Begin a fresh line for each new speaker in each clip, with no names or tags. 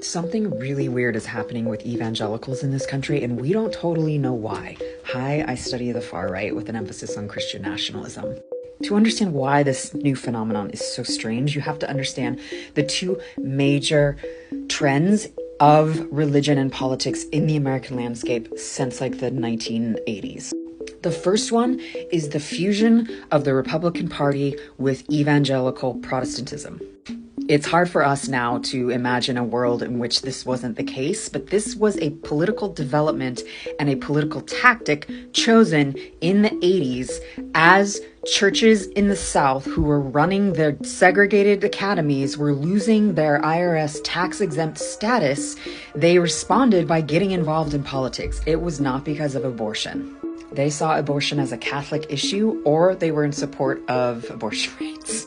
Something really weird is happening with evangelicals in this country, and we don't totally know why. Hi, I study the far right with an emphasis on Christian nationalism. To understand why this new phenomenon is so strange, you have to understand the two major trends of religion and politics in the American landscape since like the 1980s. The first one is the fusion of the Republican Party with evangelical Protestantism. It's hard for us now to imagine a world in which this wasn't the case, but this was a political development and a political tactic chosen in the 80s as churches in the South who were running their segregated academies were losing their IRS tax-exempt status. They responded by getting involved in politics. It was not because of abortion. They saw abortion as a Catholic issue, or they were in support of abortion rights.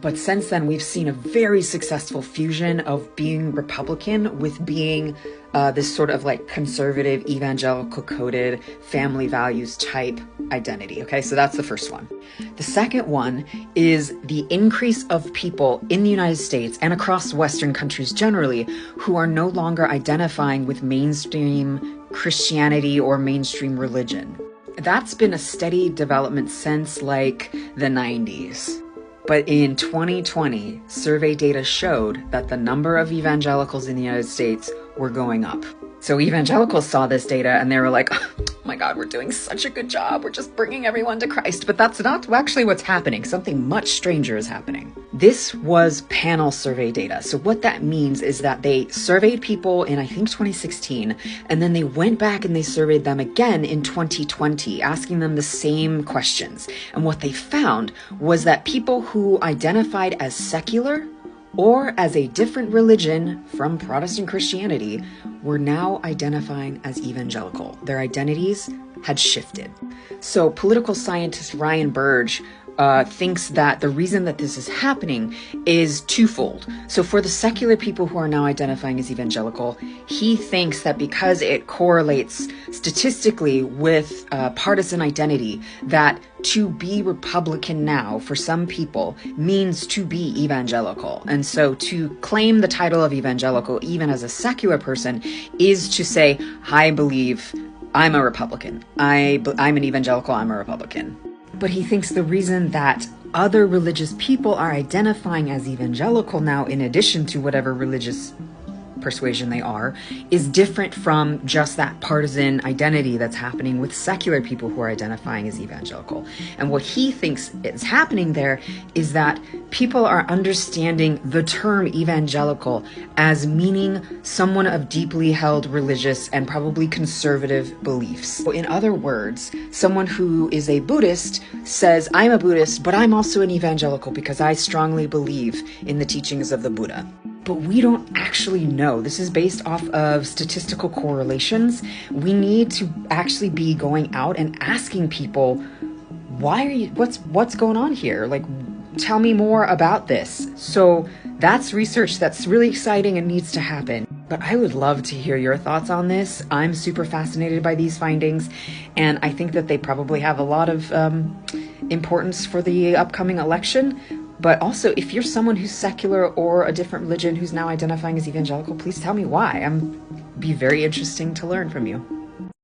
But since then, we've seen a very successful fusion of being Republican with being this sort of like conservative, evangelical coded family values type identity. Okay, so that's the first one. The second one is the increase of people in the United States and across Western countries generally who are no longer identifying with mainstream Christianity or mainstream religion. That's been a steady development since like the 90s. But in 2020, survey data showed that the number of evangelicals in the United States were going up. So evangelicals saw this data and they were like, oh my God, we're doing such a good job. We're just bringing everyone to Christ. But that's not actually what's happening. Something much stranger is happening. This was panel survey data. So what that means is that they surveyed people in, I think, 2016, and then they went back and they surveyed them again in 2020, asking them the same questions. And what they found was that people who identified as secular or as a different religion from Protestant Christianity were now identifying as evangelical. Their identities had shifted. So political scientist Ryan Burge thinks that the reason that this is happening is twofold. So for the secular people who are now identifying as evangelical, he thinks that because it correlates statistically with partisan identity, that to be Republican now for some people means to be evangelical. And so to claim the title of evangelical, even as a secular person, is to say, I believe I'm a Republican. I'm an evangelical, I'm a Republican. But he thinks the reason that other religious people are identifying as evangelical now, in addition to whatever religious persuasion they are, is different from just that partisan identity that's happening with secular people who are identifying as evangelical. And what he thinks is happening there is that people are understanding the term evangelical as meaning someone of deeply held religious and probably conservative beliefs. So in other words, someone who is a Buddhist says, I'm a Buddhist, but I'm also an evangelical because I strongly believe in the teachings of the Buddha. But we don't actually know. This is based off of statistical correlations. We need to actually be going out and asking people, why are you, what's going on here? Like, tell me more about this. So that's research that's really exciting and needs to happen. But I would love to hear your thoughts on this. I'm super fascinated by these findings, and I think that they probably have a lot of importance for the upcoming election. But also, if you're someone who's secular or a different religion who's now identifying as evangelical, please tell me why. Be very interesting to learn from you.